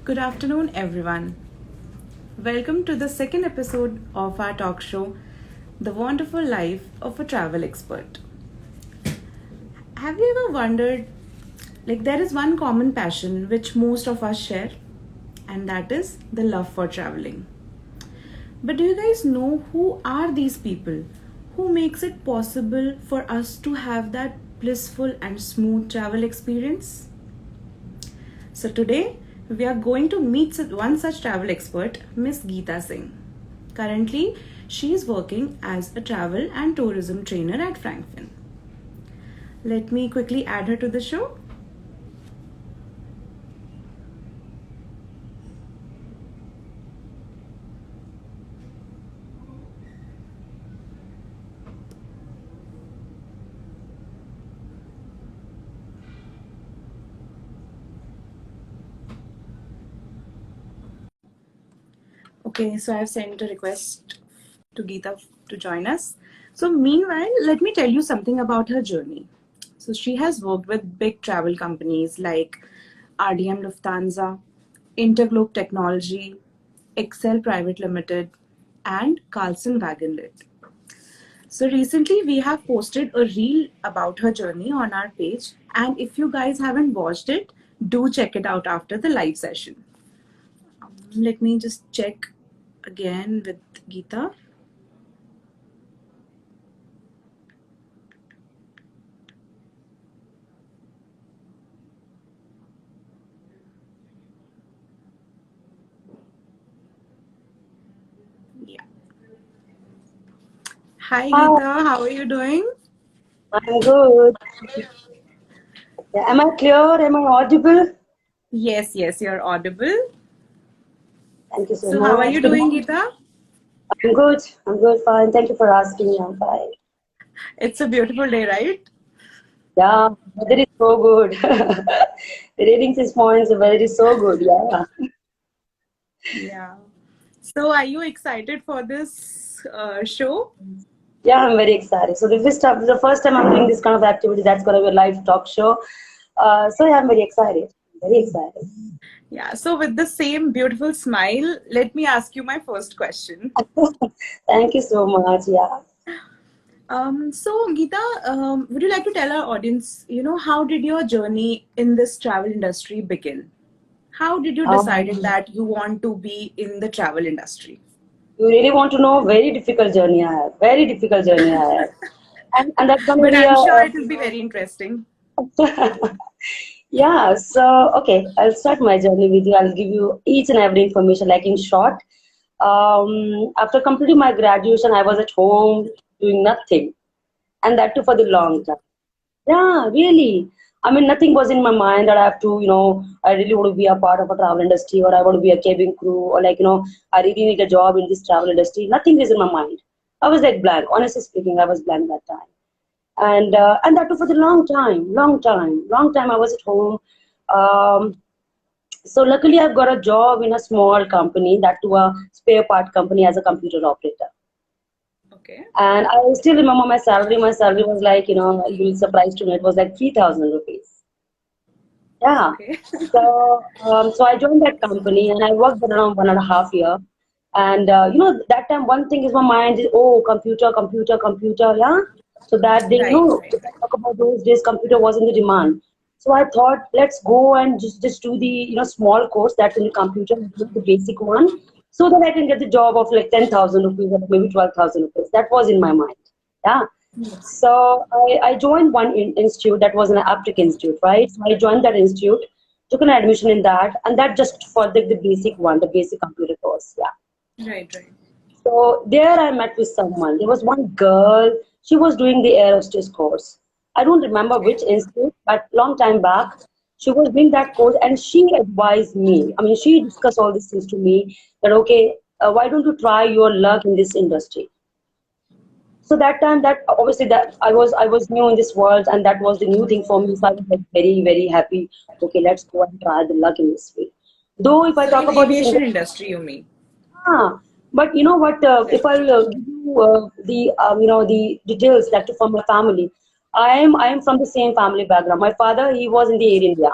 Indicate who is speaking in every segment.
Speaker 1: Good afternoon, everyone. Welcome to the second episode of our talk show, The Wonderful Life of a Travel Expert. Have you ever wondered, there is one common passion which most of us share, and that is the love for traveling. But do you guys know who are these people? Who makes it possible for us to have that blissful and smooth travel experience? So today, we are going to meet one such travel expert, Miss Geeta Singh. Currently, she is working as a travel and tourism trainer at Frankfinn. Let me quickly add her to the show. Okay, so I've sent a request to Geeta to join us. So meanwhile, let me tell you something about her journey. So she has worked with big travel companies like RDM Lufthansa, Interglobe Technology, Excel Private Limited, and Carlson Wagonlit. So recently we have posted a reel about her journey on our page, and if you guys haven't watched it, do check it out after the live session. Let me just check again with Geeta. Yeah. Hi
Speaker 2: Hi,
Speaker 1: Geeta, how are you doing?
Speaker 2: I'm good. Yeah, am I clear? Am I audible?
Speaker 1: Yes, you're audible.
Speaker 2: Thank you so
Speaker 1: So how are
Speaker 2: much.
Speaker 1: you
Speaker 2: Good
Speaker 1: doing,
Speaker 2: morning.
Speaker 1: Geeta?
Speaker 2: I'm good. I'm good, fine. Thank you for asking me. I'm fine.
Speaker 1: It's a beautiful day, right?
Speaker 2: Yeah, weather is so good. The ratings this morning, the weather is so good. Yeah.
Speaker 1: Yeah. So are you excited for this show?
Speaker 2: Yeah, I'm very excited. So the first time I'm doing this kind of activity, that's gonna be a live talk show. So yeah, I'm very excited. Very excited.
Speaker 1: Yeah. So with the same beautiful smile, let me ask you my first question.
Speaker 2: Thank you so much. Yeah.
Speaker 1: So Geeta, would you like to tell our audience, how did your journey in this travel industry begin? How did you decided
Speaker 2: Um,
Speaker 1: that you want to be in the travel industry?
Speaker 2: you really want to know? Very difficult journey I have. Very difficult journey I have. And that's gonna
Speaker 1: But
Speaker 2: be
Speaker 1: I'm sure
Speaker 2: a
Speaker 1: it will be very interesting.
Speaker 2: Yeah, so okay, I'll start my journey with you. I'll give you each and every information, like in short. After completing my graduation, I was at home doing nothing, and that too for the long time. Yeah, really. I mean, nothing was in my mind that I have to, I really want to be a part of a travel industry, or I want to be a cabin crew, or I really need a job in this travel industry. Nothing is in my mind. I was like blank. Honestly speaking, I was blank that time, and that too for the long time I was at home. Um, so luckily I've got a job in a small company, that to a spare part company as a computer operator.
Speaker 1: Okay.
Speaker 2: And I still remember my salary was like, you'll be surprised to know, it was like 3,000 rupees. Yeah.
Speaker 1: Okay.
Speaker 2: So I joined that company and I worked there around 1.5 year. And that time one thing is my mind is, oh, computer, yeah. So that day,
Speaker 1: Right, right.
Speaker 2: if I talk about those days, computer was in the demand. So I thought, let's go and just do the small course that's in the computer, the basic one, so that I can get the job of like 10,000 rupees or maybe 12,000 rupees. That was in my mind. Yeah.
Speaker 1: Yes.
Speaker 2: So I joined one institute that was an Aptic institute, right? So I joined that institute, took an admission in that, and that just for the basic one, the basic computer course. Yeah.
Speaker 1: Right, right.
Speaker 2: So there I met with someone. There was one girl. She was doing the air hostess course. I don't remember
Speaker 1: Okay.
Speaker 2: which institute, but long time back, she was doing that course, and she advised me. I mean, she discussed all these things to me that okay, why don't you try your luck in this industry? So that time, that obviously that I was new in this world, and that was the new thing for me. So I was like very happy. Okay, let's go and try the luck in this field. Though if I
Speaker 1: So
Speaker 2: talk
Speaker 1: in
Speaker 2: about this
Speaker 1: aviation
Speaker 2: industry,
Speaker 1: industry, you mean?
Speaker 2: but you know what? If
Speaker 1: Right.
Speaker 2: I give you the details from my family, I am from the same family background. My father, he was in the Air India.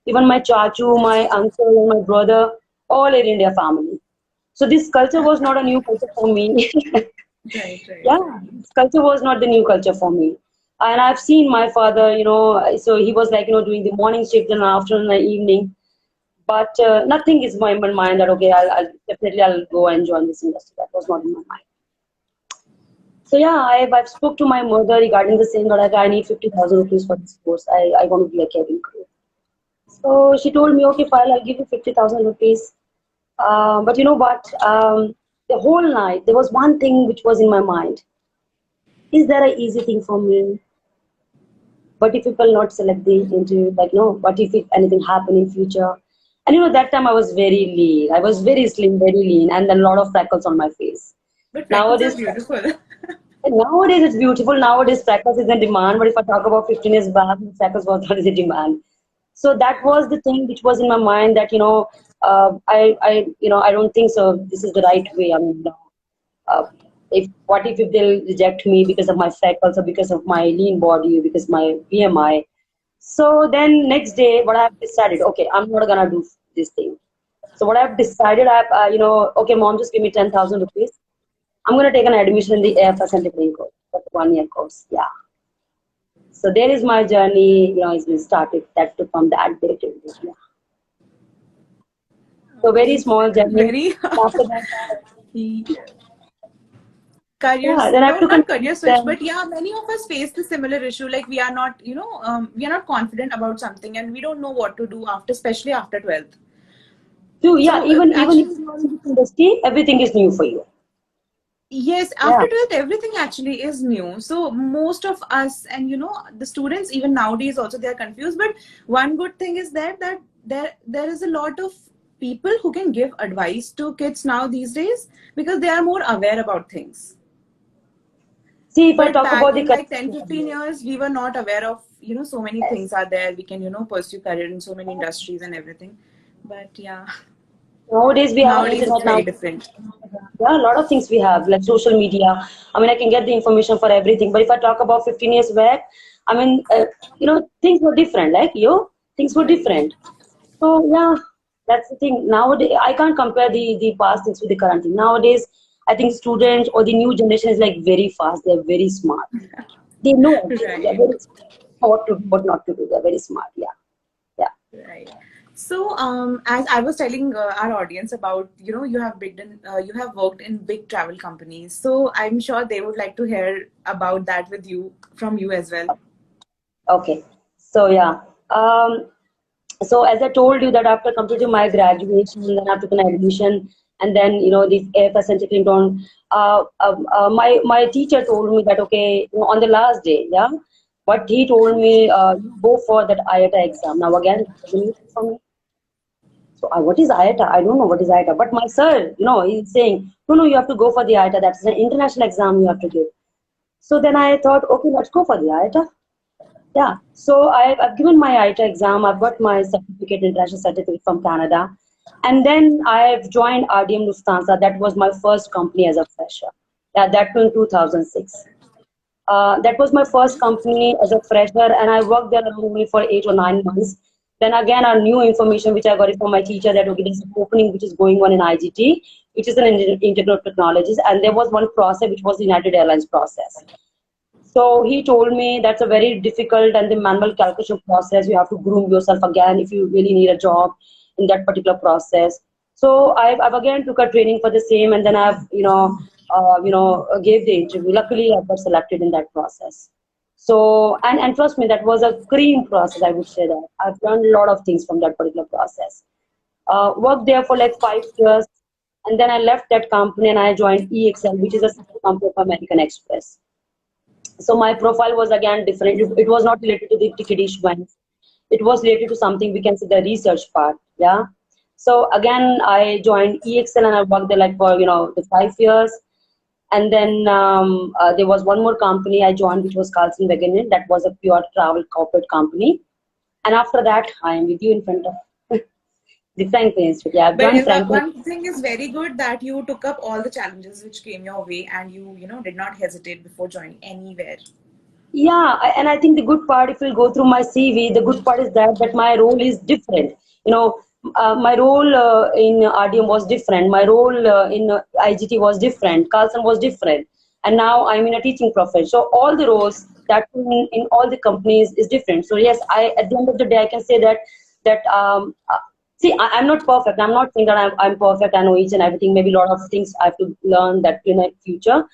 Speaker 2: Even my chachu, my uncle, and my brother, all Air India family. So this culture was not a new culture for me.
Speaker 1: Right, right,
Speaker 2: Yeah,
Speaker 1: right.
Speaker 2: this culture was not the new culture for me. And I've seen my father, so he was like, doing the morning shift and afternoon and evening. But nothing is in my mind that, okay, I'll go and join this industry. That was not in my mind. So yeah, I've spoke to my mother regarding the same, that like, I need 50,000 rupees for this course. I want to be a cabin crew. So she told me, okay, fine, I'll give you 50,000 rupees. But you know what? The whole night, there was one thing which was in my mind. Is there an easy thing for me? What if people not select the interview? Like, no, what if anything happen in future? And that time I was very lean. I was very slim, very lean, and then a lot of freckles on my face.
Speaker 1: But freckles are
Speaker 2: Nowadays,
Speaker 1: beautiful.
Speaker 2: nowadays it's beautiful. Nowadays, freckles is in demand. But if I talk about 15 years back, freckles was not in demand. So that was the thing which was in my mind that I don't think so. This is the right way. I mean, uh, if what if they'll reject me because of my freckles or because of my lean body, because my BMI. So then next day, what I've decided, okay, I'm not gonna do this thing. So what I've decided, okay, mom, just give me 10,000 rupees. I'm gonna take an admission in the AFS engineering course, for the 1 year course. Yeah. So there is my journey. It's been started. That to from that day till this. Yeah. So very
Speaker 1: It's
Speaker 2: small journey.
Speaker 1: very
Speaker 2: After that, yeah.
Speaker 1: careers,
Speaker 2: Then I have
Speaker 1: no,
Speaker 2: to
Speaker 1: not
Speaker 2: continue.
Speaker 1: career switch,
Speaker 2: Then
Speaker 1: but yeah, many of us face the similar issue. Like we are not, we are not confident about something, and we don't know what to do after, especially after 12th.
Speaker 2: too. Yeah.
Speaker 1: So
Speaker 2: Even if
Speaker 1: actually,
Speaker 2: you are in this industry, everything is new for you.
Speaker 1: yes,
Speaker 2: Yeah.
Speaker 1: after 12th, everything actually is new. So most of us, and the students even nowadays also they are confused. But one good thing is that there is a lot of people who can give advice to kids now these days because they are more aware about things.
Speaker 2: See, if I
Speaker 1: But
Speaker 2: talk
Speaker 1: back
Speaker 2: about the
Speaker 1: in like
Speaker 2: career,
Speaker 1: 10, 15 years, we were not aware of, so many
Speaker 2: yes.
Speaker 1: things are there. We can, pursue career in so many industries and everything. But yeah,
Speaker 2: Nowadays we have an
Speaker 1: nowadays it's
Speaker 2: internet
Speaker 1: very
Speaker 2: now.
Speaker 1: different.
Speaker 2: Yeah, a lot of things we have, like social media. I mean, I can get the information for everything. But if I talk about 15 years back, I mean, things were different. Like things were
Speaker 1: Right.
Speaker 2: different. So yeah, that's the thing. Nowadays, I can't compare the past things with the current thing. Nowadays, I think students or the new generation is like very fast. They're very smart. They know everything. They're
Speaker 1: Right.
Speaker 2: very smart. What to do, what not to do. They're very smart. Yeah, yeah.
Speaker 1: Right. So, as I was telling our audience about, you have worked in big travel companies. So, I'm sure they would like to hear about that with you, from you as well.
Speaker 2: Okay. So yeah. So as I told you that after completing my graduation, then I took an admission, and then the AFS and checking on. My teacher told me that, okay, on the last day, yeah, but he told me, go for that IATA exam. Now again, it was a new thing for me. So what is IATA? I don't know what is IATA. But my sir, he's saying, no, no, you have to go for the IATA. That's an international exam you have to give. So then I thought, okay, let's go for the IATA. Yeah, so I've given my ITA exam. I've got my certificate, international certificate from Canada. And then I've joined RDM Lufthansa. That was my first company as a fresher. Yeah, that was in 2006. That was my first company as a fresher, and I worked there only for 8 or 9 months. Then again, a new information which I got it from my teacher that, okay, there's an opening which is going on in IGT, which is an integral technologies, and there was one process which was the United Airlines process. So he told me that's a very difficult and the manual calculation process. You have to groom yourself again if you really need a job in that particular process. So I've again took a training for the same, and then I've gave the interview. Luckily, I got selected in that process. So and trust me, that was a cream process. I would say that I've learned a lot of things from that particular process. Worked there for like 5 years, and then I left that company and I joined EXL, which is a sister company of American Express. So my profile was again different. It was not related to the ticket issuance. It was related to something we can say the research part. Yeah. So again, I joined EXL and I worked there like for the 5 years. And then there was one more company I joined, which was Carlson Wagoner. That was a pure travel corporate company. And after that, I am with you in front of the Frankfinn Institute. Yeah, I've
Speaker 1: But
Speaker 2: joined Frankfinn.
Speaker 1: one thing is very good that you took up all the challenges which came your way and you did not hesitate before joining anywhere.
Speaker 2: Yeah, and I think the good part, if you go through my CV, the good part is that my role is different. You know, my role in RDM was different. My role in IGT was different. Carlson was different, and now I'm in a teaching profession. So all the roles that in all the companies is different. So yes, I at the end of the day I can say that. See, I'm not perfect. I'm not saying that I'm perfect. I know each and everything. Maybe a lot of things I have to learn that in the future.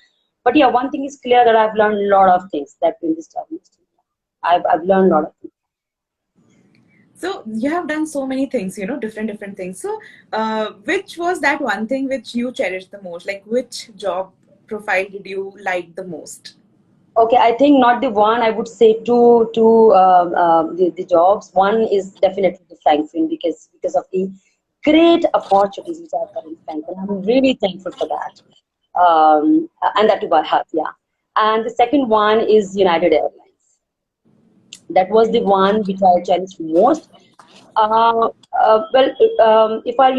Speaker 2: But yeah, one thing is clear that I've learned a lot of things that in this travel. I've learned a lot of things.
Speaker 1: So you have done so many things, different things. So, which was that one thing which you cherished the most? Like, which job profile did you like the most?
Speaker 2: Okay, I think not the one. I would say the jobs. One is definitely the Frankfinn because of the great opportunities which I've got in Frankfinn. I'm really thankful for that. And that too by heart, yeah. And the second one is United Airlines. That was the
Speaker 1: Okay.
Speaker 2: one which I cherished most. If I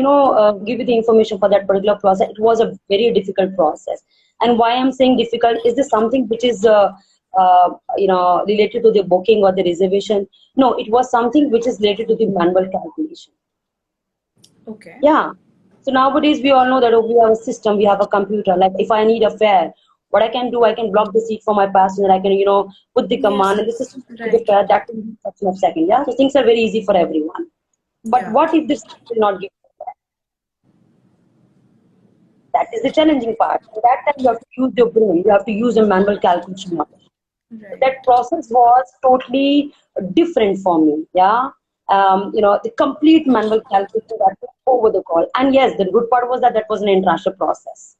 Speaker 2: give you the information for that particular process, it was a very difficult process. And why I'm saying difficult is this something which is related to the booking or the reservation? No, it was something which is related to the manual calculation.
Speaker 1: Okay.
Speaker 2: Yeah. So nowadays we all know that we have a system, we have a computer. Like if I need a fare, what I can do, I can block the seat for my passenger. I can, put the
Speaker 1: Yes,
Speaker 2: command and the
Speaker 1: yes.
Speaker 2: system will give the
Speaker 1: Right.
Speaker 2: fare. That will be a fraction of second. Yeah. So things are very easy for everyone. But
Speaker 1: Yeah.
Speaker 2: what if the system will not give the fare? That is the challenging part. At that time, you have to use your brain. You have to use a manual calculation model. So that
Speaker 1: Right.
Speaker 2: process was totally different for me. Yeah. The complete manual calculation that was over the call. And yes, the good part was that was an international process.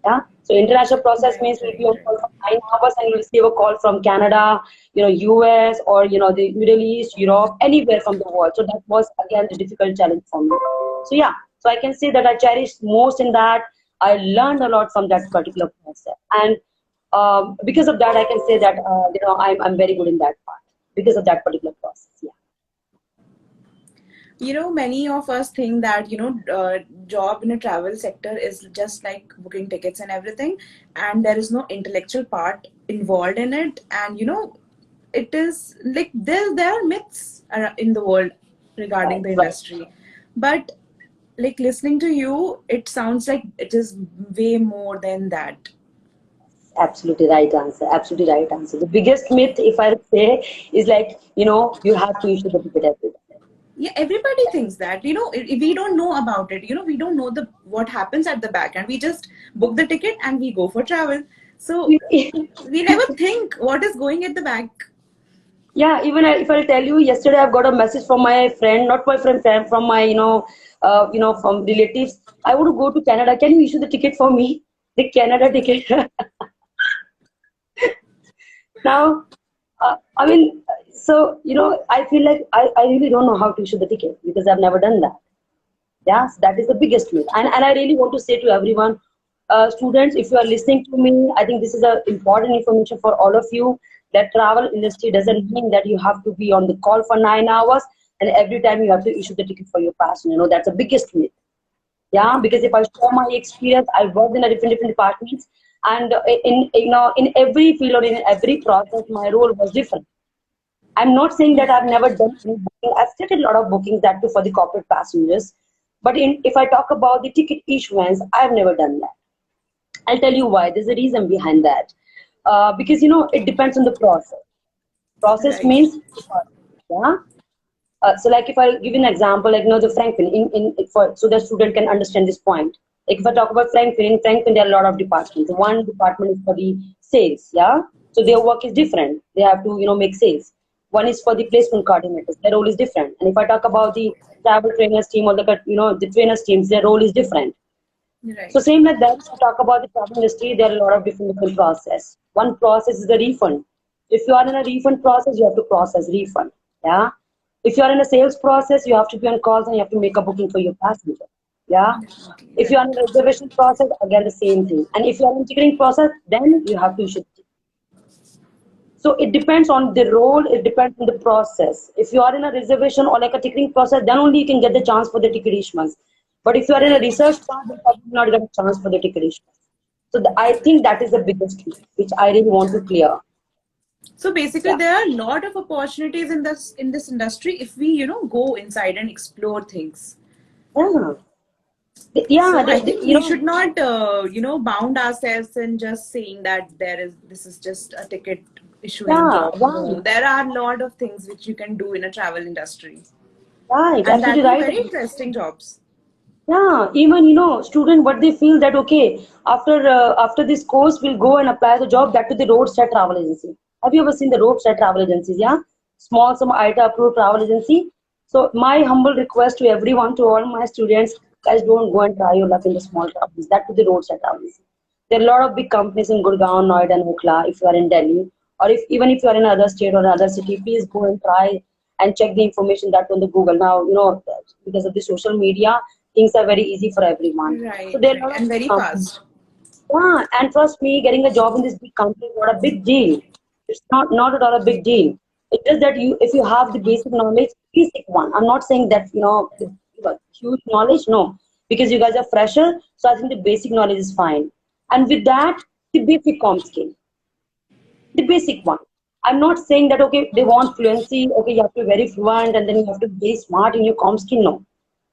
Speaker 2: Yeah. So international process
Speaker 1: Right,
Speaker 2: means you'll be
Speaker 1: right,
Speaker 2: on
Speaker 1: right.
Speaker 2: call for 9 hours and you'll receive a call from Canada, US or the Middle East, Europe, anywhere from the world. So that was again the difficult challenge for me. So yeah, so I can say that I cherished most in that. I learned a lot from that particular process, and because of that, I can say that I'm very good in that part because of that particular process. Yeah.
Speaker 1: Many of us think that, job in a travel sector is just like booking tickets and everything, and there is no intellectual part involved in it. And, it is like there are myths in the world regarding
Speaker 2: Right.
Speaker 1: the
Speaker 2: Right.
Speaker 1: industry. But like listening to you, it sounds like it is way more than that.
Speaker 2: Absolutely right answer. Absolutely right answer. The biggest myth, if I say, is like, you have to issue the ticket every day.
Speaker 1: Yeah, everybody thinks that, we don't know about it, we don't know the what happens at the back, and we just book the ticket and we go for travel. So we never think what is going at the back.
Speaker 2: Yeah, even if I'll tell you, yesterday I've got a message from my friend, not my friend, from my, from relatives. I want to go to Canada. Can you issue the ticket for me? The Canada ticket. Now, I mean, so, I feel like I really don't know how to issue the ticket because I've never done that. Yes, that is the biggest myth. And I really want to say to everyone, students, if you are listening to me, I think this is a important information for all of you. That travel industry doesn't mean that you have to be on the call for 9 hours and every time you have to issue the ticket for your passenger. That's the biggest myth. Yeah,
Speaker 1: Right.
Speaker 2: because if I share my experience, I worked in a different departments, and in every field or in every process, my role was different. I'm not saying that I've never done any booking. I've started a lot of bookings that too for the corporate passengers. But if I talk about the ticket issuance, I've never done that. I'll tell you why. There's a reason behind that. Because it depends on the process. Process
Speaker 1: Right.
Speaker 2: means, yeah. So like if I give you an example, like the Frankfinn so the student can understand this point. Like if I talk about Frankfinn, in Frankfinn there are a lot of departments. One department is for the sales, yeah. So their work is different. They have to make sales. One is for the placement coordinators. Their role is different. And if I talk about the travel trainers team or the trainers teams, their role is different. So
Speaker 1: Right.
Speaker 2: same like that, if you talk about the travel industry, there are a lot of different process. One process is the refund. If you are in a refund process, you have to process refund. Yeah. If you are in a sales process, you have to be on calls and you have to make a booking for your passenger. Yeah.
Speaker 1: Definitely.
Speaker 2: If you are
Speaker 1: Right.
Speaker 2: in a reservation process, again the same thing. And if you are in ticketing process, then you have to issue. So it depends on the role, it depends on the process. If you are in a reservation or like a ticketing process, then only you can get the chance for the ticket issuance. But if you are in a
Speaker 1: Right.
Speaker 2: research part, then probably not get a chance for the ticket issuance. So I think that is the biggest thing, which I really want to clear.
Speaker 1: So basically,
Speaker 2: Yeah.
Speaker 1: there are a lot of opportunities in this industry if we, go inside and explore things.
Speaker 2: Yeah. Yeah,
Speaker 1: So I think
Speaker 2: you
Speaker 1: we
Speaker 2: know,
Speaker 1: should not, bound ourselves in just saying that this is just a ticket issuing
Speaker 2: yeah,
Speaker 1: job.
Speaker 2: yeah,
Speaker 1: No, there are a lot of things which you can do in a travel industry,
Speaker 2: right,
Speaker 1: and that
Speaker 2: absolutely
Speaker 1: too
Speaker 2: right.
Speaker 1: very interesting jobs.
Speaker 2: Yeah, even student, what they feel that okay, after this course, we'll go and apply the job that to the roadside travel agency. Have you ever seen the roadside travel agencies? Yeah, small some ITA approved travel agency. So my humble request to everyone, to all my students, guys, don't go and try your luck in the small travels. That to the roadside travel agency. There are a lot of big companies in Gurgaon, Noida, and Okhla. If you are in Delhi, or if even if you are in another state or another city, please go and try and check the information that on the Google. Now, because of the social media, things are very easy for everyone. So
Speaker 1: Right,
Speaker 2: there are a
Speaker 1: right,
Speaker 2: lot of
Speaker 1: and
Speaker 2: big
Speaker 1: very
Speaker 2: companies.
Speaker 1: fast.
Speaker 2: Yeah, and trust me, getting a job in this big company is not a big deal. It's not at all a big deal. It's just that if you have the basic knowledge, basic one. I'm not saying that you got huge knowledge, no, because you guys are fresher. So I think the basic knowledge is fine. And with that, the basic com skill, the basic one. I'm not saying that okay, they want fluency. Okay, you have to be very fluent, and then you have to be very smart in your com skill. No,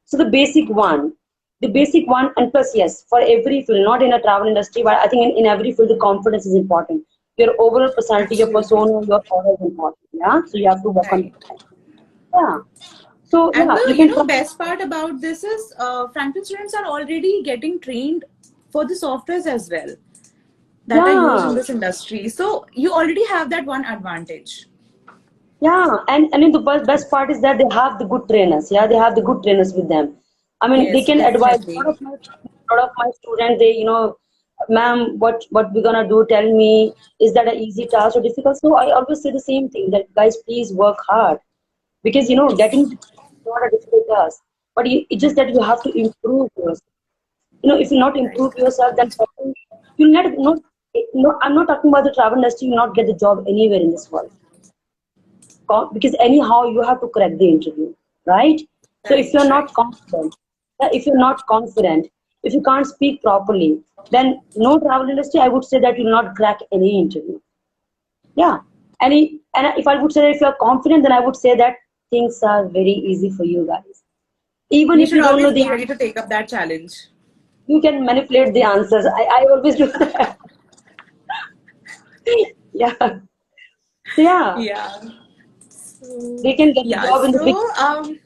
Speaker 2: so the basic one, and plus yes, for every field, not in a travel industry, but I think in every field, the confidence is important. Your overall personality, your
Speaker 1: Absolutely.
Speaker 2: persona, your aura is important. Yeah, so you have to work on
Speaker 1: Right.
Speaker 2: that. Yeah. So
Speaker 1: And
Speaker 2: yeah,
Speaker 1: the
Speaker 2: you can try.
Speaker 1: best part about this is Franklin students are already getting trained for the softwares as well that are used in
Speaker 2: Yeah,
Speaker 1: this industry. So you already have that one advantage.
Speaker 2: yeah, and in the best part is that they have the good trainers. Yeah, they have the good trainers with them. I mean, they
Speaker 1: Yes,
Speaker 2: can advise. A
Speaker 1: definitely.
Speaker 2: lot of my students, they ma'am, what we gonna do? Tell me, is that an easy task or difficult? So I always say the same thing that guys, please work hard because
Speaker 1: Yes.
Speaker 2: getting the job is not a difficult task, but it's just that you have to improve yourself. If you not improve
Speaker 1: Right.
Speaker 2: yourself, then you'll not. No, I'm not talking about the travel industry. You'll not get the job anywhere in this world because anyhow you have to crack the interview, right? So if
Speaker 1: Right,
Speaker 2: you're
Speaker 1: right.
Speaker 2: not confident, if you're not confident, if you can't speak properly, then no travel industry, I would say that you'll not crack any interview. Yeah. And if I would say that if you're confident, then I would say that things are very easy for you guys. Even
Speaker 1: We
Speaker 2: if
Speaker 1: should
Speaker 2: you don't know
Speaker 1: always
Speaker 2: the
Speaker 1: be ready
Speaker 2: answer,
Speaker 1: to take up that challenge.
Speaker 2: you can manipulate the answers. I always do that. Yeah. So yeah,
Speaker 1: Yeah. So,
Speaker 2: they can get the
Speaker 1: yeah.
Speaker 2: job in the big.
Speaker 1: So,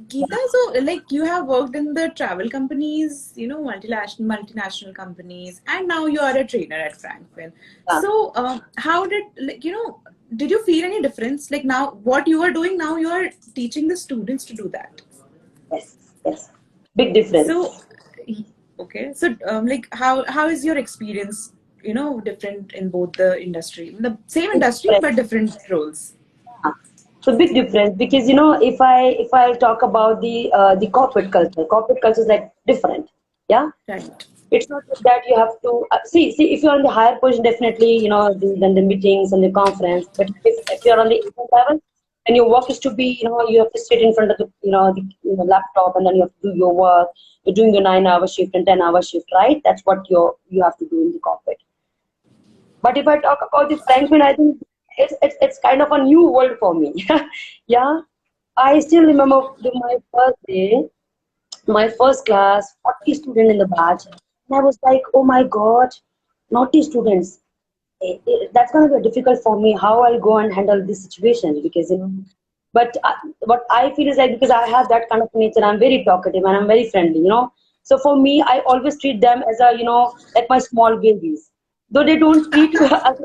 Speaker 1: Geeta, so like you have worked in the travel companies, multinational companies, and now you are a trainer at Frankfinn.
Speaker 2: Yeah.
Speaker 1: So, how did you feel any difference? Like now, what you are doing now, you are teaching the students to do that.
Speaker 2: Yes. Yes. Big difference.
Speaker 1: So, okay. So, like, how is your experience? Different in both the industry, the same
Speaker 2: Big
Speaker 1: industry
Speaker 2: difference.
Speaker 1: but different roles.
Speaker 2: Yeah. So big difference because if I talk about the corporate culture is like different. Yeah,
Speaker 1: Right.
Speaker 2: it's not like that you have to see if you're on the higher position, definitely then the meetings and the conference. But if you're on the intern level and your work is to be you have to sit in front of the laptop and then you have to do your work. You're doing your 9 hour shift and 10 hour shift, right? That's what you have to do in the corporate. But if I talk about the Franklin, I think it's kind of a new world for me. Yeah, I still remember my first day, my first class, 40 students in the batch, and I was like, oh my God, naughty students. That's gonna be difficult for me. How I'll go and handle this situation because But what I feel is like because I have that kind of nature, I'm very talkative and I'm very friendly. So for me, I always treat them as like my small babies. Though they don't treat you as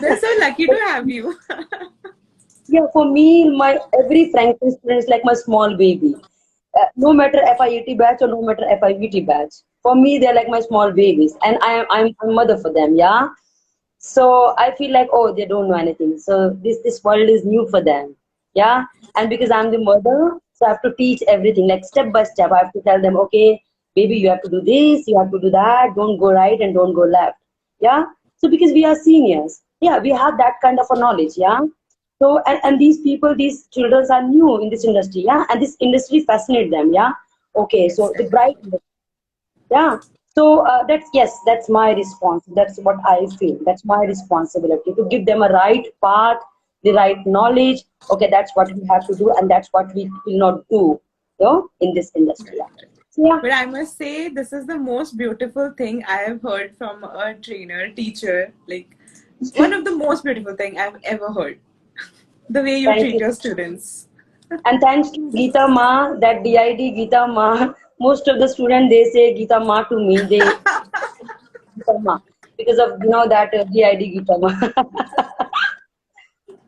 Speaker 1: They're so lucky to have you.
Speaker 2: yeah, for me, my every Franklin student is like my small baby. No matter FIET batch or no matter FIVT batch. For me, they're like my small babies, and I'm mother for them. Yeah, so I feel like oh they don't know anything. So this world is new for them. Yeah, and because I'm the mother, so I have to teach everything like step by step. I have to tell them okay, baby, you have to do this, you have to do that. Don't go right and don't go left. Yeah. So because we are seniors, yeah, we have that kind of a knowledge. Yeah. So and these people, these children are new in this industry, yeah, and this industry fascinates them, yeah. Okay,
Speaker 1: Yes,
Speaker 2: so the bright,
Speaker 1: definitely.
Speaker 2: yeah. So that's yes, that's my response. That's what I feel. That's my responsibility to give them a right path, the right knowledge. Okay, that's what we have to do, and that's what we will not do, in this industry. Yeah.
Speaker 1: Right.
Speaker 2: So yeah,
Speaker 1: But I must say, this is the most beautiful thing I have heard from a trainer, teacher. Like, one of the most beautiful thing I've ever heard. The way you
Speaker 2: thank
Speaker 1: treat
Speaker 2: you.
Speaker 1: your students.
Speaker 2: And thanks to Geeta Ma, that DID Geeta Ma, most of the students they say Geeta Ma to me. They Geeta Ma because of that DID Geeta Ma.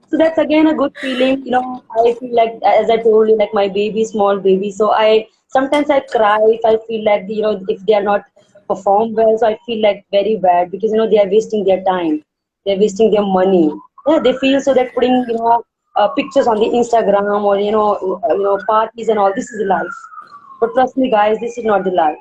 Speaker 2: So that's again a good feeling. I feel like, as I told you, like my baby, small baby. So I sometimes I cry if I feel like if they are not perform well. So I feel like very bad because they are wasting their time, they're wasting their money. Yeah, they feel so that putting pictures on the Instagram or parties and all. This is life, but trust me, guys, this is not the life.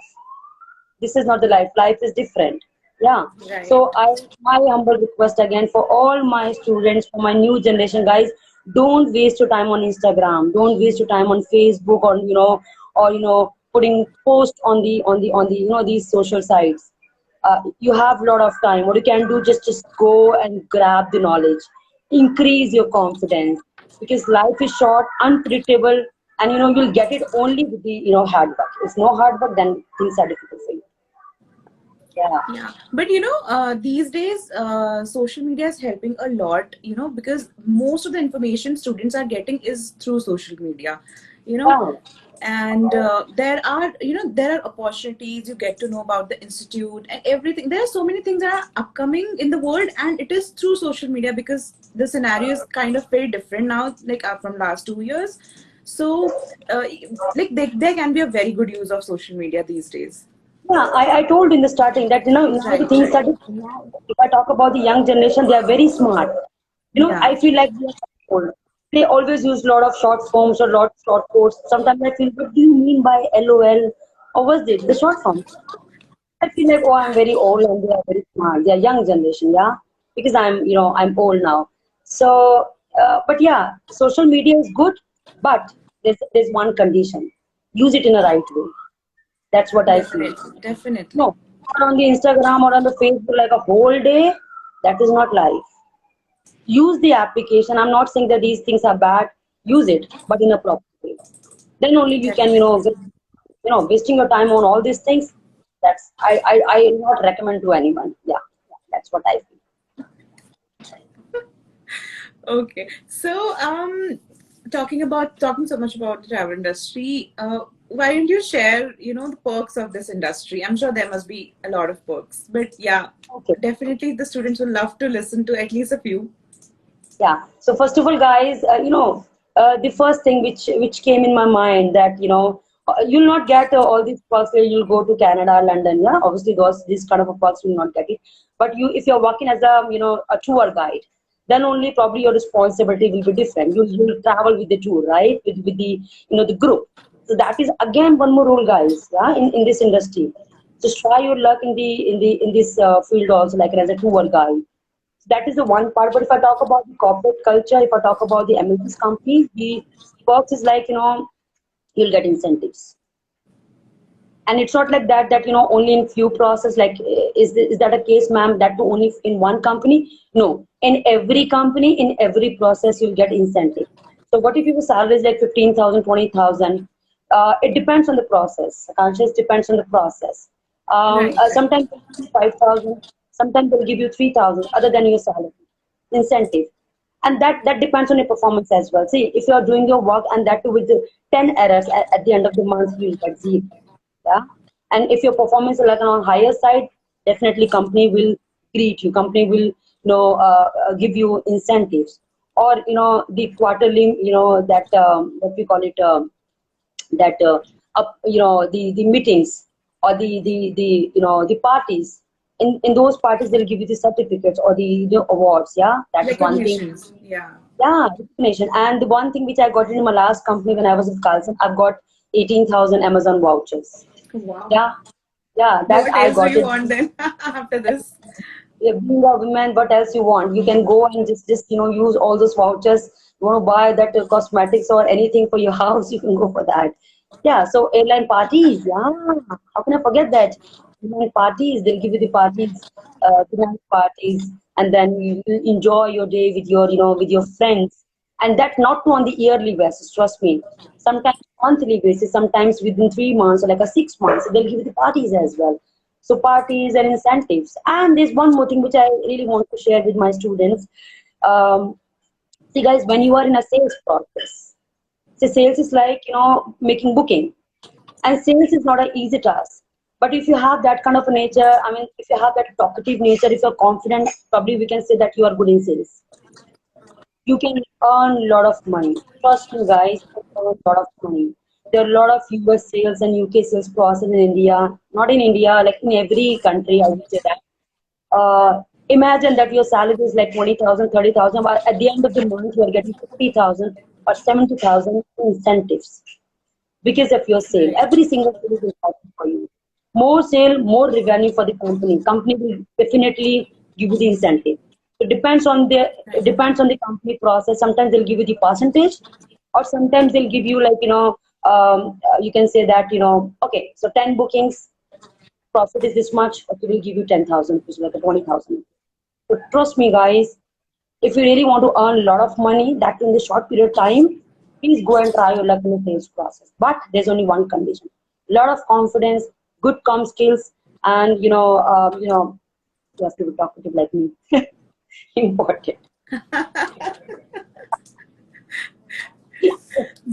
Speaker 2: This is not the life. Life is different. Yeah. So
Speaker 1: Right.
Speaker 2: my humble request again for all my students, for my new generation, guys, don't waste your time on Instagram, don't waste your time on Facebook, or putting post on the these social sites. You have a lot of time. What you can do, just go and grab the knowledge, increase your confidence, because life is short, unpredictable, and you'll get it only with the hard work. If no hard work, then things are difficult for you. Yeah.
Speaker 1: Yeah, but these days, social media is helping a lot, because most of the information students are getting is through social media, you know,
Speaker 2: Yeah.
Speaker 1: and there are opportunities. You get to know about the institute and everything. There are so many things that are upcoming in the world, and it is through social media because the scenario is kind of very different now, like from last 2 years. So, like there can be a very good use of social media these days.
Speaker 2: Yeah, I told in the starting that now the
Speaker 1: Right,
Speaker 2: things
Speaker 1: right.
Speaker 2: that now, if I talk about the young generation, they are very smart.
Speaker 1: Yeah.
Speaker 2: I feel like they are old. They always use a lot of short forms or lot of short quotes. Sometimes I feel, what do you mean by LOL? Or was it the short form? I feel like, oh, I'm very old and they are very smart. They are young generation, yeah, because I'm old now. So, but yeah, social media is good, but there's one condition: use it in a right way. That's what I feel.
Speaker 1: Definitely, definitely.
Speaker 2: No, not on the Instagram or on the Facebook like a whole day. That is not life. Use the application. I'm not saying that these things are bad. Use it, but in a proper way. Then only you can,
Speaker 1: Definitely.
Speaker 2: wasting your time on all these things. I not recommend to anyone. Yeah, that's what I feel.
Speaker 1: Okay. So, talking so much about the travel industry, why don't you share, the perks of this industry? I'm sure there must be a lot of perks, but yeah,
Speaker 2: Okay.
Speaker 1: definitely the students will love to listen to at least a few.
Speaker 2: Yeah. So first of all, guys, the first thing which came in my mind, that you'll not get all these perks where you'll go to Canada, London. Yeah, obviously those these kind of a perks you'll not get it. But if you're working as a tour guide, then only probably your responsibility will be different. You'll travel with the tour, right? With the the group. So that is again one more rule, guys. Yeah, in this industry. Just try your luck in this field also, like as a tour guide. That is the one part. But if I talk about the corporate culture, if I talk about the MNCs companies, the perks is like, you'll get incentives. And it's not like that only in few process, like, is that a case, ma'am, that too only in one company? No, in every company, in every process, you'll get incentive. So what if your salary is like 15,000, 20,000? It depends on the process. Conscious depends on the process.
Speaker 1: Right, right.
Speaker 2: Sometimes they'll give you 5,000, sometimes they'll give you 3,000 other than your salary incentive. And that depends on your performance as well. See, if you are doing your work and that too with the 10 errors, at the end of the month, you'll get zero. Yeah. And if your performance is like on higher side, definitely company will greet you. Company will give you incentives, or the quarterly, that what we call it, that up the meetings, or the parties. In those parties, they'll give you the certificates or the awards. Yeah, that is one thing.
Speaker 1: Recognitions. Yeah.
Speaker 2: Yeah, recognition. And the one thing which I got in my last company when I was with Carlson, I've got 18,000 Amazon vouchers.
Speaker 1: Wow.
Speaker 2: Yeah, yeah, that
Speaker 1: What
Speaker 2: I
Speaker 1: else do
Speaker 2: got
Speaker 1: you
Speaker 2: it.
Speaker 1: want then after this?
Speaker 2: Yeah, being a woman, what else you want? You can go and just use all those vouchers. You want to buy that cosmetics or anything for your house, you can go for that. Yeah, so airline parties, yeah. How can I forget that? evening parties, they'll give you the parties, the night parties, and then you will enjoy your day with your, with your friends. And that not on the yearly basis, trust me. Sometimes monthly basis, sometimes within 3 months or like a 6 months, they'll give you the parties as well. So parties and incentives. And there's one more thing which I really want to share with my students. Um, See, guys, when you are in a sales process, so sales is like, making booking. And sales is not an easy task. But if you have that kind of a nature, I mean, if you have that talkative nature, if you're confident, probably we can say that you are good in sales. You can earn a lot of money. Trust me, guys, you can earn a lot of money. There are a lot of US sales and UK sales process in India. Not in India, like in every country, I would say that. Imagine that your salary is like 20,000, 30,000, but at the end of the month, you are getting 50,000 or 70,000 incentives because of your sale.
Speaker 1: Right.
Speaker 2: Every single sale is important for you. More sale, more revenue for the company. Company will definitely give you the incentive. It
Speaker 1: Right.
Speaker 2: depends on the company process. Sometimes they'll give you the percentage, or sometimes they'll give you like you can say that okay, so 10 bookings, profit is this much, okay, we'll give you 10,000, which is like a 20,000. So trust me, guys, if you really want to earn a lot of money, that in the short period of time, please go and try your luck in the sales process. But there's only one condition: a lot of confidence, good com skills, and you have to be talkative like me. Important.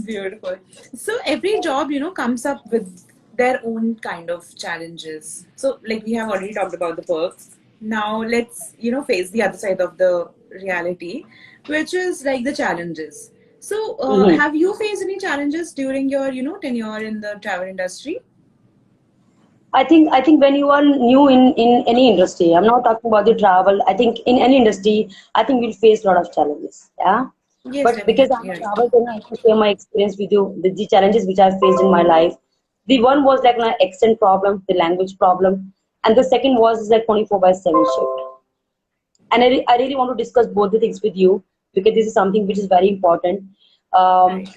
Speaker 1: Beautiful. So every job, comes up with their own kind of challenges. So like we have already talked about the perks. Now let's, face the other side of the reality, which is like the challenges. So
Speaker 2: Mhm.
Speaker 1: have you faced any challenges during your, tenure in the travel industry?
Speaker 2: I think when you are new in any industry, I'm not talking about the travel. I think in any industry, I think you'll face a lot of challenges. Yeah.
Speaker 1: Yes,
Speaker 2: But because I'm
Speaker 1: definitely,
Speaker 2: a
Speaker 1: right.
Speaker 2: travel trainer, I can share my experience with you, the challenges which I faced in my life. The one was like my accent problem, the language problem, and the second was like 24/7 shift. And I really want to discuss both the things with you because this is something which is very important. Um,
Speaker 1: Right.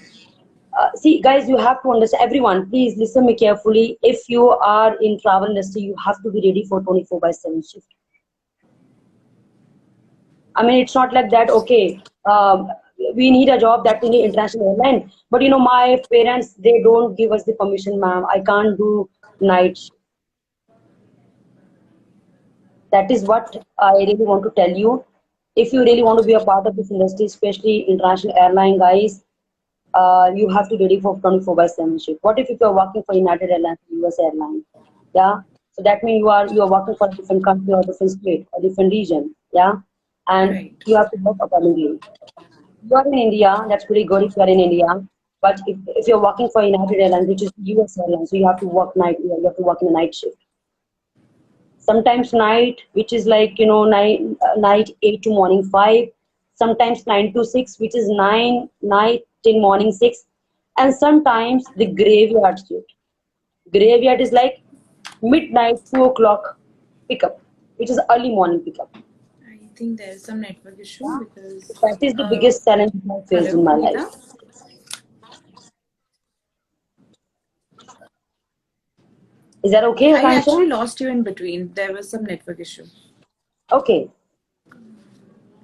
Speaker 2: See, guys, you have to understand. Everyone, please listen me carefully. If you are in travel industry, you have to be ready for 24/7 shift. I mean, it's not like that. Okay, we need a job that we need international airline, but my parents they don't give us the permission, ma'am. I can't do night shift. That is what I really want to tell you. If you really want to be a part of this industry, especially international airline, guys, you have to be ready for 24/7 shift. What if you're working for United Airlines, US Airline? Yeah. So that means you are working for a different country or different state or different region. Yeah. And
Speaker 1: Right.
Speaker 2: you have to work accordingly. You are in India, that's pretty good if you are in India. But if you're working for United Airlines, which is US Airlines, so you have to work night, you have to work in a night shift. Sometimes night, which is like, night 8 to morning 5. Sometimes 9 to 6, which is 9, night till morning 6. And sometimes the graveyard shift. Graveyard is like midnight, 2 o'clock pickup, which is early morning pickup.
Speaker 1: I think there's some network issue
Speaker 2: Yeah.
Speaker 1: because,
Speaker 2: That is the biggest challenge I faced in
Speaker 1: hello,
Speaker 2: my life.
Speaker 1: Geeta?
Speaker 2: Is that okay,
Speaker 1: I actually
Speaker 2: Akansha?
Speaker 1: lost you in between. There was some network issue.
Speaker 2: Okay.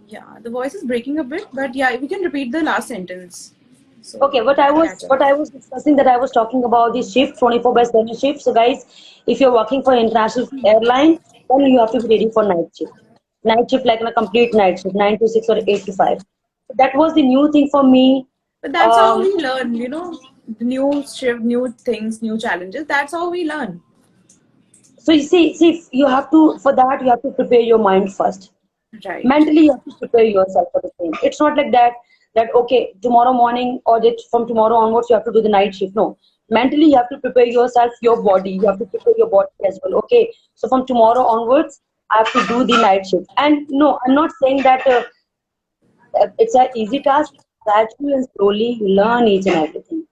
Speaker 1: Yeah, the voice is breaking a bit, but yeah, we can repeat the last sentence so
Speaker 2: Okay, what
Speaker 1: we
Speaker 2: I
Speaker 1: can
Speaker 2: was
Speaker 1: catch up.
Speaker 2: what I was discussing, that I was talking about the shift 24/7 shift. So guys, if you're working for international airline, then you have to be ready for night shift. Night shift like a complete night shift, 9 to 6 or 8 to 5. So that was the new thing for me.
Speaker 1: But that's how
Speaker 2: Um,
Speaker 1: we learn, the new shift, new things, new challenges. That's how we learn.
Speaker 2: so you see, you have to for that you have to prepare your mind first.
Speaker 1: Right.
Speaker 2: Mentally you have to prepare yourself for the same. It's not like that okay, tomorrow morning or that from tomorrow onwards you have to do the night shift. No, mentally you have to prepare yourself, your body, you have to prepare your body as well. Okay, so from tomorrow onwards I have to do the night shift. And no, I'm not saying that it's an easy task. Gradually and slowly you learn each and everything.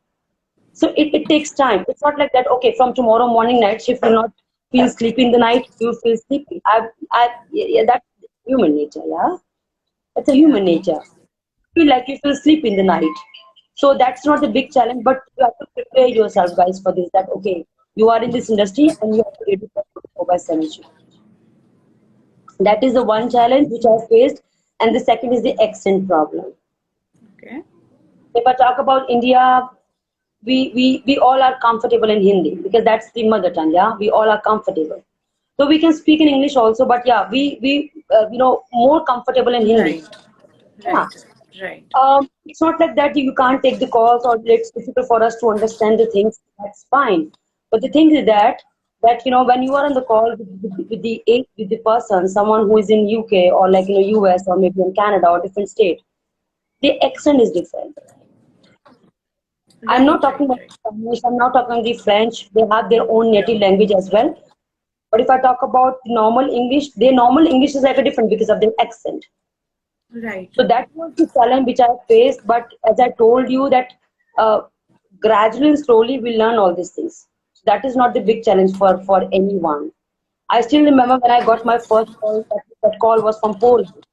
Speaker 2: So it takes time. It's not like that. Okay, from tomorrow morning night shift, you'll not feel sleepy in the night. You feel sleepy. Yeah, that's human nature. Yeah, that's a
Speaker 1: Yeah.
Speaker 2: human nature. Feel like you feel sleepy in the night. So that's not the big challenge, but you have to prepare yourself, guys, for this. That okay, you are in this industry and you have to ready for it. 4 by 7 should. That is the one challenge which I faced, and the second is the accent problem.
Speaker 1: Okay.
Speaker 2: If I talk about India, we all are comfortable in Hindi because that's the mother tongue. Yeah, we all are comfortable. So we can speak in English also, but yeah, we more comfortable in Hindi.
Speaker 1: Right.
Speaker 2: Yeah.
Speaker 1: Right. Right.
Speaker 2: It's not like that you can't take the calls or it's difficult for us to understand the things. That's fine. But the thing is that when you are on the call with the person, someone who is in UK or like US or maybe in Canada or different state, the accent is different. I'm not
Speaker 1: Right.
Speaker 2: talking
Speaker 1: Right.
Speaker 2: about
Speaker 1: Right.
Speaker 2: Spanish. I'm not talking the French. They have their own native language as well. But if I talk about normal English, their normal English is like a different because of their accent.
Speaker 1: Right.
Speaker 2: So that was the challenge which I faced. But as I told you that uh, gradually and slowly we learn all these things. So that is not the big challenge for anyone. I still remember when I got my first call. That call was from Poland,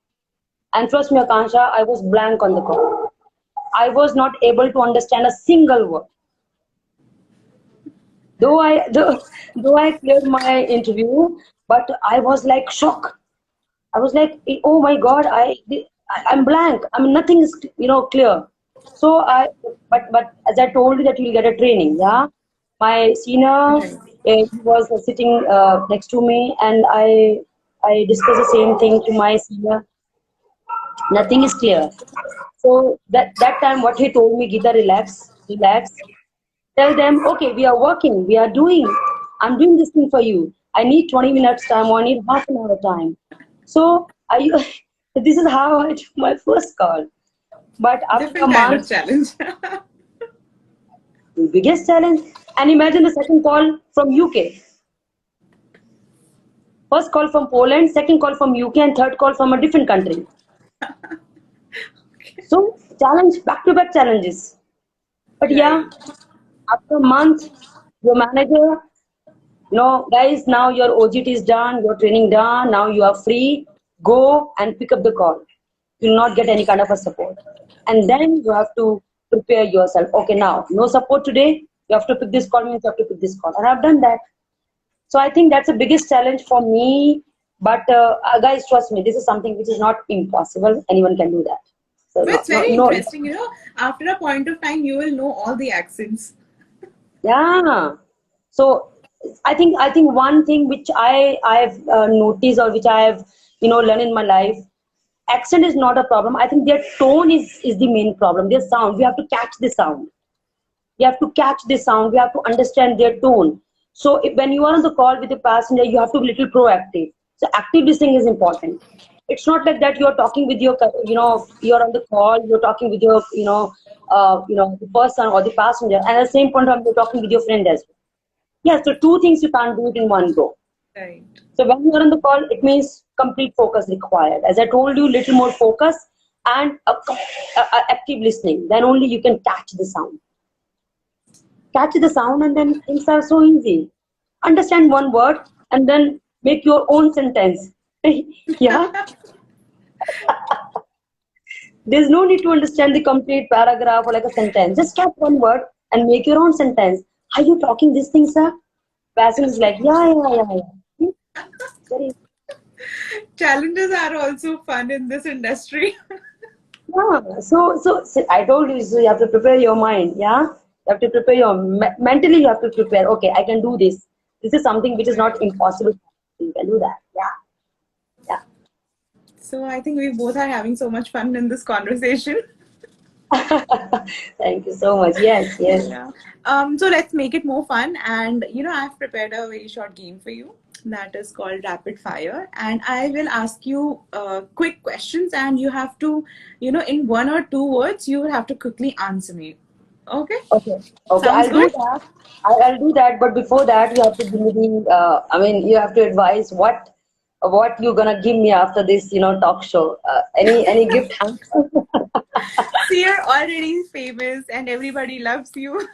Speaker 2: and trust me, Akansha, I was blank on the call. I was not able to understand a single word. Though I cleared my interview, but I was like shocked. I was like, oh my God, I'm blank. I mean, nothing is clear. So but as I told you that you'll get a training, yeah. My senior
Speaker 1: Right.
Speaker 2: he was sitting next to me, and I discussed the same thing to my senior. Nothing is clear. So that time, what he told me, Geeta, relax, relax. Tell them, okay, we are working, we are doing, I'm doing this thing for you. I need 20 minutes time or I need half an hour time. So this is how I took my first call. But after a
Speaker 1: Different kind of
Speaker 2: month,
Speaker 1: challenge.
Speaker 2: the biggest challenge. And imagine the second call from UK. First call from Poland, second call from UK, and third call from a different country.
Speaker 1: Okay.
Speaker 2: So challenge, back to back challenges. But yeah,
Speaker 1: Right.
Speaker 2: after a month, your manager, no, guys, now your OGT is done, your training done, now you are free. Go and pick up the call. You will not get any kind of a support. And then you have to prepare yourself. Okay, now, no support today. You have to pick this call, means you have to pick this call. And I've done that. So I think that's the biggest challenge for me. But guys, trust me, this is something which is not impossible. Anyone can do that. So
Speaker 1: But
Speaker 2: no,
Speaker 1: it's
Speaker 2: no,
Speaker 1: very
Speaker 2: no.
Speaker 1: interesting, after a point of time, you will know all the accents.
Speaker 2: Yeah. So I think one thing which I've noticed or which I have learned in my life, accent is not a problem. I think their tone is the main problem. Their sound. We have to catch the sound. We have to catch the sound. We have to understand their tone. So when you are on the call with the passenger, you have to be a little proactive. So active listening is important. It's not like that you're talking with your, you're on the call, you're talking with your, the person or the passenger, and at the same point of time, you're talking with your friend as well. Yeah, so two things you can't do it in one go.
Speaker 1: Right.
Speaker 2: So when you're on the call, it means complete focus required. As I told you, little more focus and active listening. Then only you can catch the sound. Catch the sound, and then things are so easy. Understand one word and then make your own sentence. Yeah, there's no need to understand the complete paragraph or like a sentence. Just catch one word and make your own sentence. Are you talking this thing, sir? Passion is like, yeah, yeah, yeah, yeah. Very,
Speaker 1: Challenges are also fun in this industry.
Speaker 2: yeah. So I told you, so you have to prepare your mind. Yeah, you have to prepare your mentally. You have to prepare. Okay, I can do this. This is something which is not
Speaker 1: Right.
Speaker 2: impossible. You can do that. Yeah, yeah.
Speaker 1: So I think we both are having so much fun in this conversation.
Speaker 2: Thank you so much. Yes, yes.
Speaker 1: Yeah. So let's make it more fun. And I've prepared a very short game for you that is called Rapid Fire. And I will ask you quick questions, and you have to, in 1 or 2 words, you will have to quickly answer me. Okay?
Speaker 2: Okay, okay.
Speaker 1: Sounds
Speaker 2: I'll do
Speaker 1: good?
Speaker 2: that. I'll do that. But before that, you have to give me the. I mean, you have to advise what you're gonna give me after this, talk show. Any gift hamper?
Speaker 1: See, you're already famous and everybody loves you.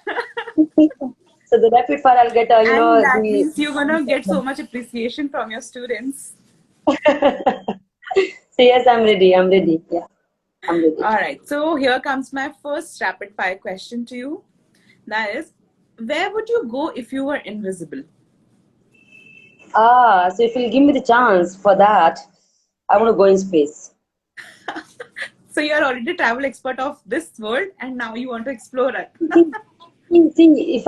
Speaker 2: So the rapid fire, I'll get
Speaker 1: And that
Speaker 2: the.
Speaker 1: means you're gonna get so much appreciation from your students.
Speaker 2: So yes, I'm ready. I'm ready. Yeah, I'm ready.
Speaker 1: All right, so here comes my first rapid fire question to you. That is, where would you go if you were invisible?
Speaker 2: So if you'll give me the chance for that, I want to go in space.
Speaker 1: So you're already a travel expert of this world, and now you want to explore it.
Speaker 2: See, if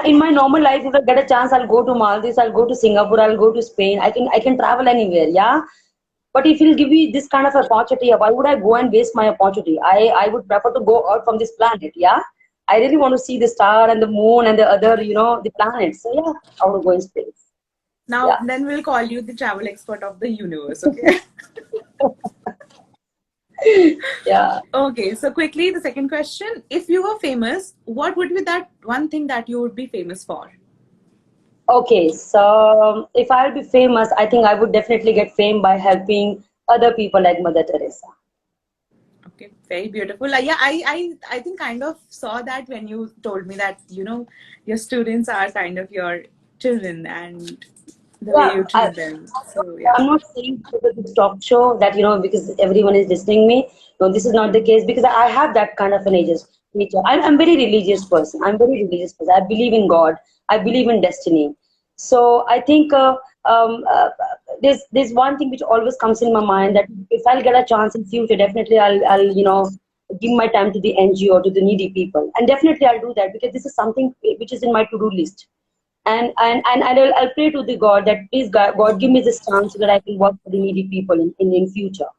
Speaker 2: in my normal life, if I get a chance, I'll go to Maldives, I'll go to Singapore, I'll go to Spain. I can travel anywhere, yeah. But if you'll give me this kind of opportunity, why would I go and waste my opportunity? I would prefer to go out from this planet, yeah. I really want to see the star and the moon and the other, the planets. So yeah, I want to go in space.
Speaker 1: Now,
Speaker 2: Yeah.
Speaker 1: then we'll call you the travel expert of the universe, okay?
Speaker 2: Yeah.
Speaker 1: Okay, so quickly, the second question. If you were famous, what would be that one thing that you would be famous for?
Speaker 2: Okay, so if I'll be famous, I think I would definitely get fame by helping other people like Mother Teresa.
Speaker 1: Okay, very beautiful. Yeah, I think kind of saw that when you told me that, your students are kind of your children and the way
Speaker 2: Yeah,
Speaker 1: you treat them. So, yeah.
Speaker 2: I'm not saying because of this talk show that, because everyone is listening me. No, this is not the case because I have that kind of an nature. I'm very religious person. I'm very religious person. I believe in God. I believe in destiny. So I think um, uh, there's one thing which always comes in my mind that if I'll get a chance in future, definitely I'll give my time to the NGO, to the needy people, and definitely I'll do that because this is something which is in my to-do list, and I'll pray to the God that please God give me this chance so that I can work for the needy people in future.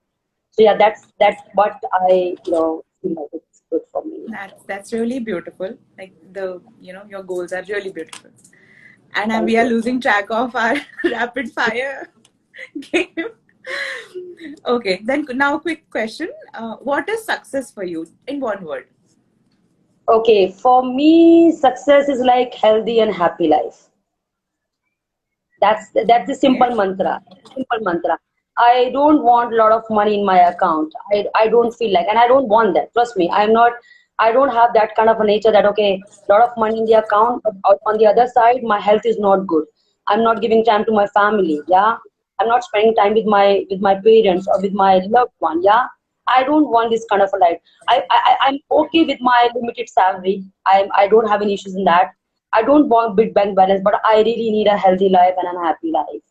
Speaker 2: So yeah, that's what I feel like it's good for me.
Speaker 1: That's really beautiful. Like your goals are really beautiful. And
Speaker 2: Thank
Speaker 1: we are
Speaker 2: you.
Speaker 1: losing track of our rapid fire game. Okay, then now quick question. What is success for you in one word?
Speaker 2: Okay, for me, success is like healthy and happy life. That's the
Speaker 1: Okay.
Speaker 2: simple mantra. Simple mantra. I don't want a lot of money in my account. I don't feel like, and I don't want that. Trust me, I'm not. I don't have that kind of a nature that okay, a lot of money in the account, but on the other side, my health is not good. I'm not giving time to my family. Yeah, I'm not spending time with my parents or with my loved one. Yeah, I don't want this kind of a life. I'm okay with my limited salary. I don't have any issues in that. I don't want big bank balance, but I really need a healthy life and a happy life.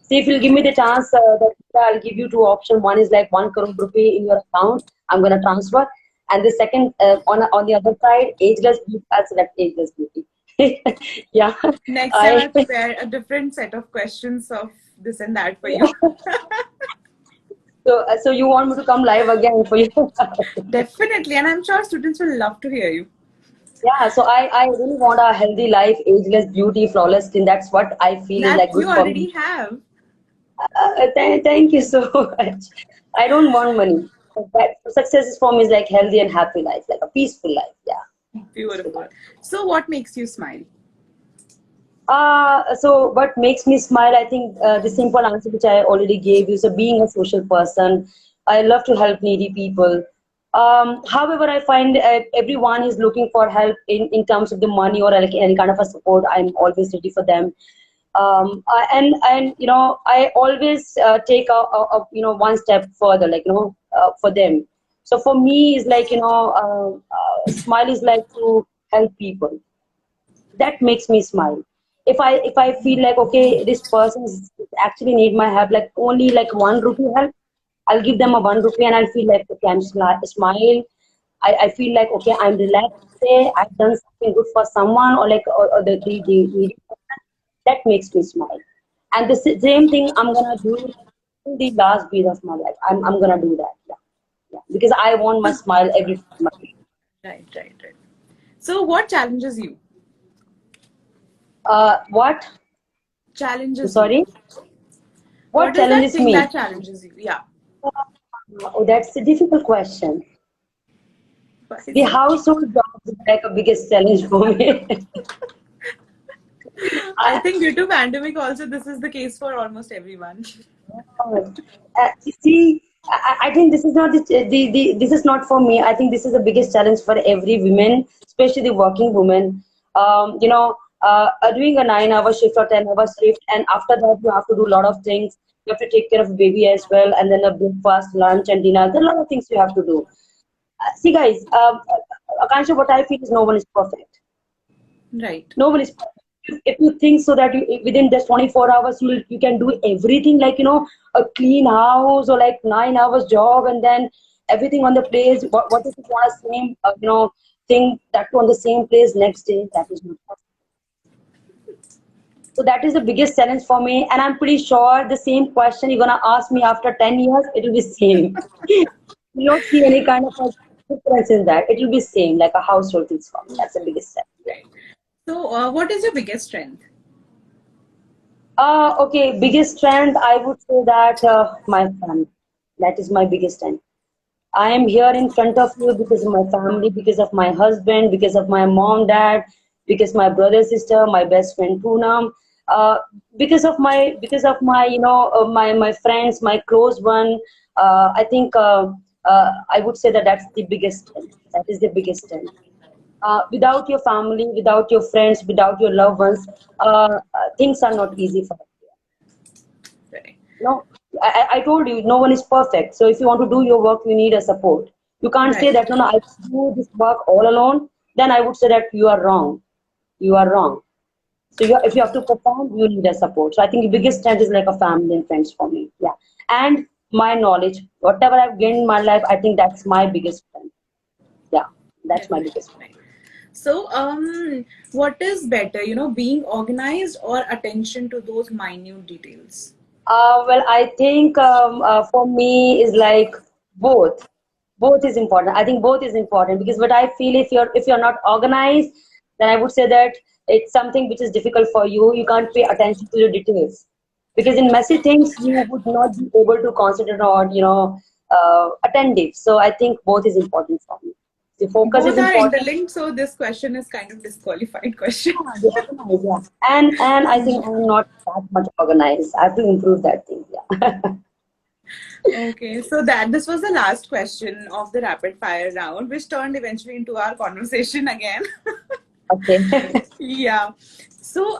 Speaker 2: See, if you'll give me the chance, that I'll give you two options. One is like 1 crore rupee in your account. I'm gonna transfer, and the second on the other side, ageless beauty. I'll select ageless beauty. Yeah,
Speaker 1: Next time
Speaker 2: I
Speaker 1: I prepare a different set of questions of this and that for you.
Speaker 2: so you want me to come live again for you?
Speaker 1: Definitely, and I'm sure students will love to hear you.
Speaker 2: Yeah, so I really want a healthy life, ageless beauty, flawless skin. That's what I feel is
Speaker 1: That
Speaker 2: like
Speaker 1: you
Speaker 2: good for me.
Speaker 1: already have.
Speaker 2: Thank you so much. I don't want money. That success is for me is like healthy and happy life, like a peaceful life. Yeah. So
Speaker 1: Beautiful.
Speaker 2: that.
Speaker 1: So, what makes you smile?
Speaker 2: So what makes me smile? I think the simple answer which I already gave you. So being a social person, I love to help needy people. However, I find everyone is looking for help in terms of the money or like any kind of a support. I'm always ready for them. And I always take one step further, like for them. So for me, is like smile is like to help people. That makes me smile. If I feel like okay, this person actually need my help, like only like 1 rupee help, I'll give them a 1 rupee and I'll feel like okay, I'm smile. I feel like okay, I'm relaxed today, I've done something good for someone, or like or the needy person. That makes me smile. And the same thing I'm gonna do till the last breath of my life. I'm gonna do that. Yeah. Yeah. Because I want my smile every time.
Speaker 1: Right, right, right. So, what challenges you?
Speaker 2: What? I'm
Speaker 1: Challenges you.
Speaker 2: sorry. What
Speaker 1: What is that
Speaker 2: challenges
Speaker 1: thing
Speaker 2: me?
Speaker 1: that challenges you? Yeah.
Speaker 2: Oh, that's a difficult question.
Speaker 1: Why
Speaker 2: The
Speaker 1: so?
Speaker 2: household jobs is like a biggest challenge for me.
Speaker 1: I
Speaker 2: I,
Speaker 1: think due to pandemic also this is the case for almost everyone.
Speaker 2: see, I think this is not this is not for me. I think this is the biggest challenge for every woman, especially the working woman. Doing a 9 hour shift or 10 hour shift, and after that you have to do a lot of things. You have to take care of baby as well, and then a breakfast, lunch, and dinner. There are a lot of things you have to do. See, guys, Akansha, what I feel is no one is perfect.
Speaker 1: Right.
Speaker 2: No one is perfect. if you think so that you within just 24 hours you can do everything, like a clean house or like 9 hours job, and then everything on the place. What if you want a same thing that on the same place next day? That is not possible. So that is the biggest challenge for me, and I'm pretty sure the same question you're gonna ask me after 10 years, it will be same. You don't see any kind of a difference in that. It will be same, like a household things for me. That's the biggest challenge.
Speaker 1: Right. So, what is your biggest strength?
Speaker 2: Okay, biggest strength, I would say that my family. That is my biggest strength. I am here in front of you because of my family, because of my husband, because of my mom, dad, because my brother, sister, my best friend Poonam, because of my my friends, my close one. I think I would say that that's the biggest strength. That is the biggest strength. Without your family, without your friends, without your loved ones, things are not easy for us.
Speaker 1: Right.
Speaker 2: No, I told you, no one is perfect. So if you want to do your work, you need a support. You can't say
Speaker 1: Right.
Speaker 2: that, no, no, I can do this work all alone. Then I would say that you are wrong. You are wrong. So if you have to perform, you need a support. So I think the biggest strength is like a family and friends for me. Yeah. And my knowledge, whatever I've gained in my life, I think that's my biggest strength. Yeah, that's my
Speaker 1: Definitely.
Speaker 2: biggest strength.
Speaker 1: Right. So, what is better, being organized or attention to those minute details?
Speaker 2: Well, I think for me is like both. Both is important. I think both is important because what I feel, if you're not organized, then I would say that it's something which is difficult for you. You can't pay attention to the details because in messy things you would not be able to concentrate on attentive. So I think both is important for me. The focus is
Speaker 1: Both are
Speaker 2: important.
Speaker 1: interlinked, so this question is kind of disqualified question.
Speaker 2: Yeah, the organized, yeah. And I think I'm not that much organized. I have to improve that thing. Yeah.
Speaker 1: Okay, so that this was the last question of the rapid fire round, which turned eventually into our conversation again.
Speaker 2: Okay.
Speaker 1: Yeah. So,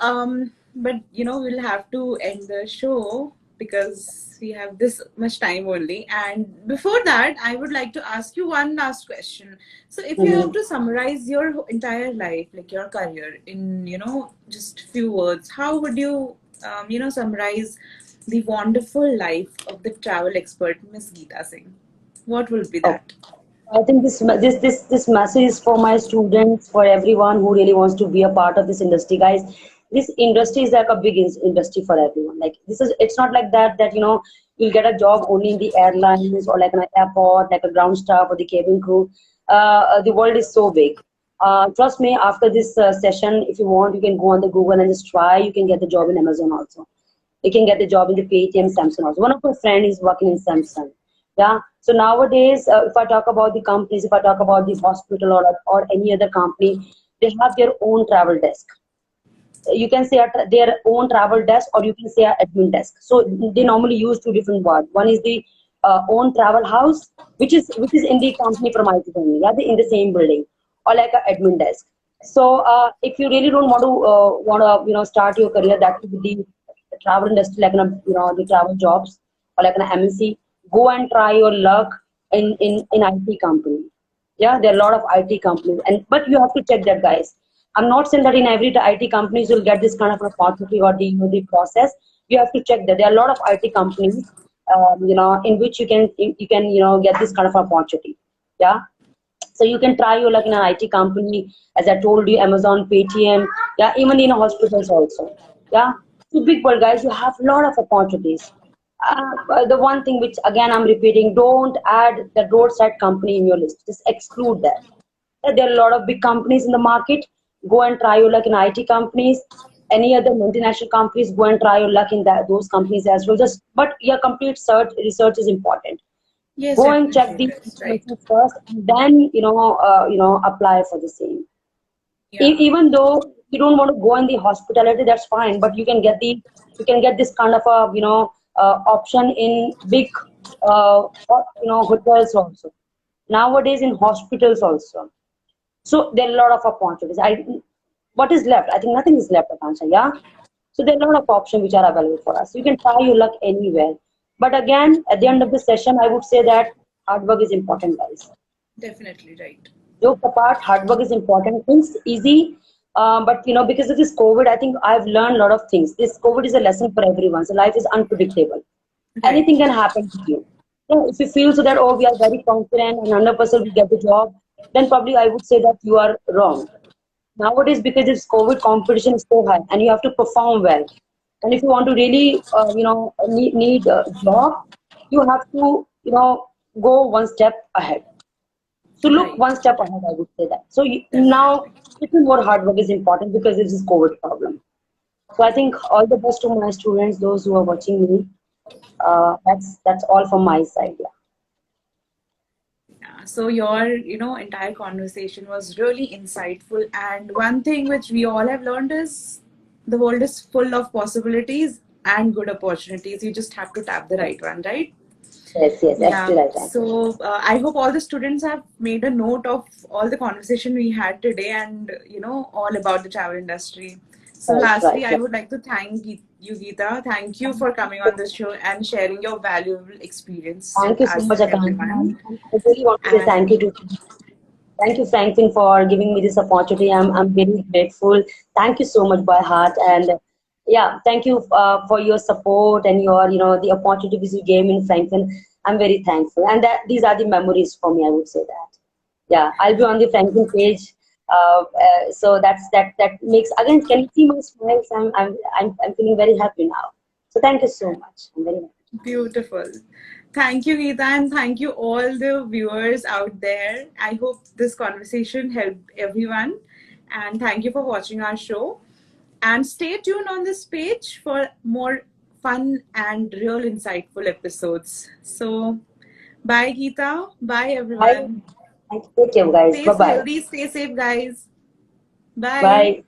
Speaker 1: but we'll have to end the show because we have this much time only. And before that, I would like to ask you one last question. So, if you have
Speaker 2: Mhm.
Speaker 1: to summarize your entire life, like your career, in just few words, how would you summarize the wonderful life of the travel expert, Miss Geeta Singh? What will be
Speaker 2: Okay.
Speaker 1: that?
Speaker 2: I think this message is for my students, for everyone who really wants to be a part of this industry, guys. This industry is like a big industry for everyone. Like it's not like that you'll get a job only in the airlines or like an airport, like a ground staff or the cabin crew. The world is so big. Trust me, after this session, if you want, you can go on the Google and just try. You can get the job in Amazon also. You can get the job in the Paytm, Samsung also. One of my friends is working in Samsung. Yeah. So nowadays, if I talk about the companies, if I talk about the hospital or any other company, they have their own travel desk. You can say their own travel desk, or you can say a admin desk. So they normally use two different words. One is the own travel house, which is in the company premises only. Yeah, in the same building, or like a admin desk. So if you really don't want to start your career that with the travel industry, like the travel jobs or like an MNC, go and try your luck in IT company. Yeah, there are a lot of IT companies, but you have to check that, guys. I'm not saying that in every IT companies you'll get this kind of an opportunity or the process. You have to check that there are a lot of IT companies, in which you can get this kind of opportunity. Yeah, so you can try your luck in an IT company, as I told you, Amazon, Paytm, yeah, even in hospitals also. Yeah, so big world, guys. You have a lot of opportunities. The one thing which again I'm repeating: don't add the roadside company in your list. Just exclude that. There are a lot of big companies in the market. Go and try your luck in IT companies. Any other multinational companies, go and try your luck in those companies as well. But your complete research is important.
Speaker 1: Yes,
Speaker 2: Go and check
Speaker 1: definitely
Speaker 2: these
Speaker 1: it is. Right.
Speaker 2: information first, and then apply for the same.
Speaker 1: Yeah.
Speaker 2: Even though you don't want to go in the hospitality, that's fine. But you can get this kind of a option in big hotels also. Nowadays in hospitals also. So there are a lot of opportunities. What is left? I think nothing is left, Akansha. Yeah. So there are a lot of options which are available for us. You can try your luck anywhere. But again, at the end of the session, I would say that hard work is important, guys.
Speaker 1: Definitely right.
Speaker 2: Jokes apart, hard work is important. Things easy. But because of this COVID, I think I've learned a lot of things. This COVID is a lesson for everyone. So life is unpredictable.
Speaker 1: Right.
Speaker 2: Anything can happen to you. Yeah, if you feel so that, oh, we are very confident and 100% we get the job, then probably I would say that you are wrong. Nowadays, because this COVID competition is so high and you have to perform well. And if you want to really, need a job, you have to, go one step ahead. So look
Speaker 1: Right.
Speaker 2: one step ahead, I would say that. So now,
Speaker 1: Definitely.
Speaker 2: little more hard work is important because this is COVID problem. So I think all the best to my students, those who are watching me. That's all from my side. Yeah.
Speaker 1: Yeah. So your, entire conversation was really insightful. And one thing which we all have learned is the world is full of possibilities and good opportunities. You just have to tap the right one, right?
Speaker 2: Yes, yes,
Speaker 1: Yeah.
Speaker 2: absolutely right answer.
Speaker 1: So I hope all the students have made a note of all the conversation we had today and, all about the travel industry. So
Speaker 2: Right, right,
Speaker 1: lastly, I
Speaker 2: right.
Speaker 1: would like to thank you, Geeta. Thank you for coming on this show and sharing your valuable experience with
Speaker 2: Thank you so
Speaker 1: us
Speaker 2: much,
Speaker 1: and
Speaker 2: Akanksha.
Speaker 1: everyone.
Speaker 2: I really want to say thank you
Speaker 1: And
Speaker 2: to thank you, Frankfinn, for giving me this opportunity. I'm very grateful. Thank you so much by heart. And yeah, thank you for your support and your, the opportunities you gave me in Frankfinn. I'm very thankful. And that these are the memories for me, I would say that. Yeah, I'll be on the Franklin page. So that makes again. Can you see my smiles? I'm feeling very happy now. So thank you so much. I'm very happy.
Speaker 1: beautiful. Thank you, Geeta, and thank you all the viewers out there. I hope this conversation helped everyone. And thank you for watching our show. And stay tuned on this page for more fun and real insightful episodes. So, bye, Geeta. Bye,
Speaker 2: Bye.
Speaker 1: everyone.
Speaker 2: Thank you. Take care, guys.
Speaker 1: Stay
Speaker 2: Bye bye.
Speaker 1: healthy, stay safe, guys. Bye.
Speaker 2: Bye.